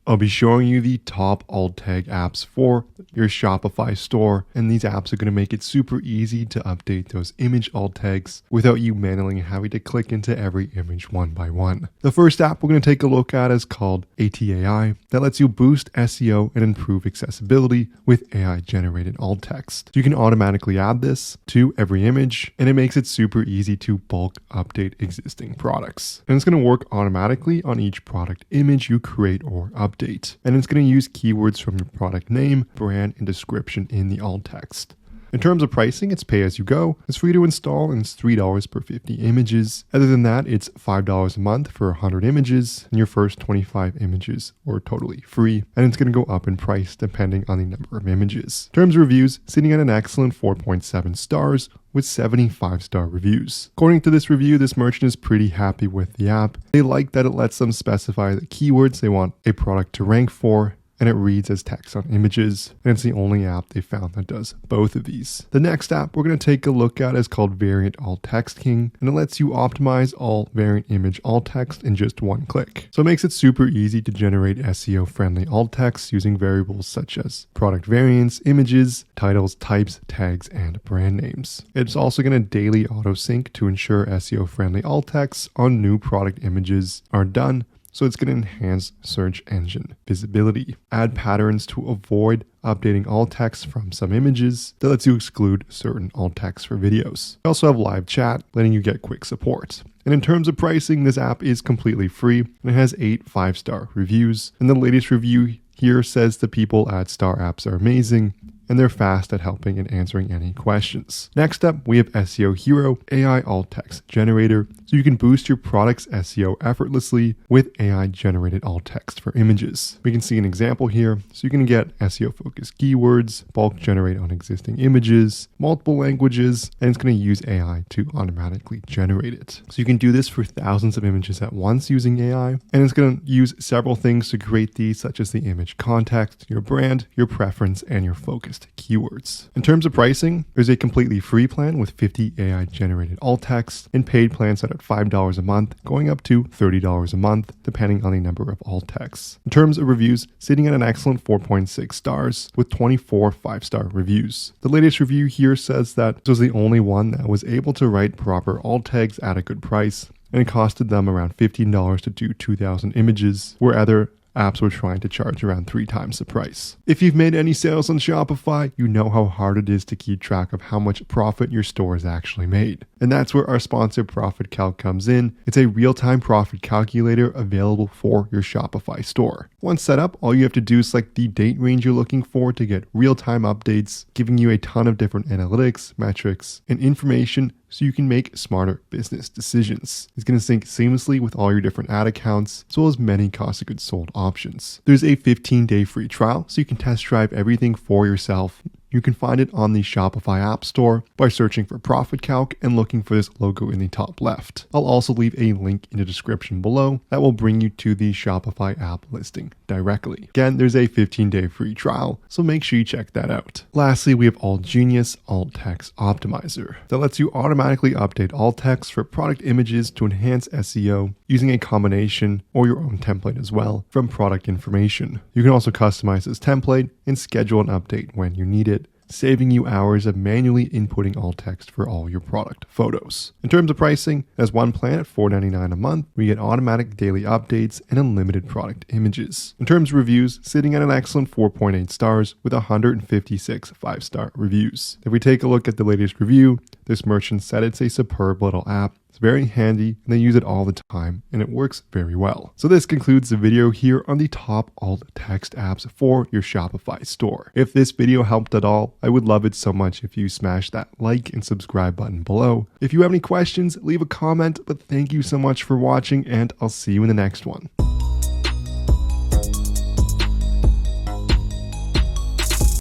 I'll be showing you the top alt tag apps for your Shopify store, and these apps are going to make it super easy to update those image alt tags without you manually having to click into every image one by one. The first app we're going to take a look at is called AI that lets you boost SEO and improve accessibility with AI generated alt text. You can automatically add this to every image, and it makes it super easy to bulk update existing products. And it's going to work automatically on each product image you create or update. And it's going to use keywords from your product name, brand, and description in the alt text. In terms of pricing, it's pay as you go. It's free to install and it's $3 per 50 images. Other than that, it's $5 a month for 100 images, and your first 25 images are totally free. And it's going to go up in price depending on the number of images. In terms of reviews, sitting at an excellent 4.7 stars with 75-star reviews. According to this review, this merchant is pretty happy with the app. They like that it lets them specify the keywords they want a product to rank for, and it reads as text on images, and it's the only app they found that does both of these. The next app we're going to take a look at is called Variant Alt Text King, and it lets you optimize all variant image alt text in just one click. So it makes it super easy to generate SEO-friendly alt text using variables such as product variants, images, titles, types, tags, and brand names. It's also going to daily auto-sync to ensure SEO-friendly alt texts on new product images are done, so it's going to enhance search engine visibility. Add patterns to avoid updating alt text from some images that lets you exclude certain alt text for videos. We also have live chat, letting you get quick support. And in terms of pricing, this app is completely free and it has 8 5-star reviews. And the latest review here says the people at Star Apps are amazing, and they're fast at helping and answering any questions. Next up, we have SEO Hero AI alt text generator, so you can boost your product's SEO effortlessly with AI generated alt text for images. We can see an example here, so you can get SEO focused keywords, bulk generate on existing images, multiple languages, and it's going to use AI to automatically generate it. So you can do this for thousands of images at once using AI, and it's going to use several things to create these, such as the image context, your brand, your preference, and your focus keywords. In terms of pricing, there's a completely free plan with 50 AI generated alt text, and paid plans start at $5 a month, going up to $30 a month, depending on the number of alt texts. In terms of reviews, sitting at an excellent 4.6 stars with 24 5-star reviews. The latest review here says that this was the only one that was able to write proper alt tags at a good price, and it costed them around $15 to do 2,000 images, where other apps were trying to charge around 3 times the price. If you've made any sales on Shopify, you know how hard it is to keep track of how much profit your store has actually made. And that's where our sponsor Profit Calc comes in. It's a real-time profit calculator available for your Shopify store. Once set up, all you have to do is select the date range you're looking for to get real-time updates, giving you a ton of different analytics, metrics, and information so you can make smarter business decisions. It's going to sync seamlessly with all your different ad accounts, as well as many cost of goods sold options. There's a 15-day free trial, so you can test drive everything for yourself. You can find it on the Shopify App Store by searching for Profit Calc and looking for this logo in the top left. I'll also leave a link in the description below that will bring you to the Shopify app listing directly. Again, there's a 15-day free trial, so make sure you check that out. Lastly, we have AltGenius Alt Text Optimizer that lets you automatically update alt text for product images to enhance SEO using a combination or your own template as well from product information. You can also customize this template and schedule an update when you need it, saving you hours of manually inputting alt text for all your product photos. In terms of pricing, there's one plan at $4.99 a month, where you get automatic daily updates and unlimited product images. In terms of reviews, sitting at an excellent 4.8 stars with 156 5-star reviews. If we take a look at the latest review, this merchant said it's a superb little app. It's very handy, and they use it all the time, and it works very well. So this concludes the video here on the top alt text apps for your Shopify store. If this video helped at all, I would love it so much if you smash that like and subscribe button below. If you have any questions, leave a comment, but thank you so much for watching, and I'll see you in the next one.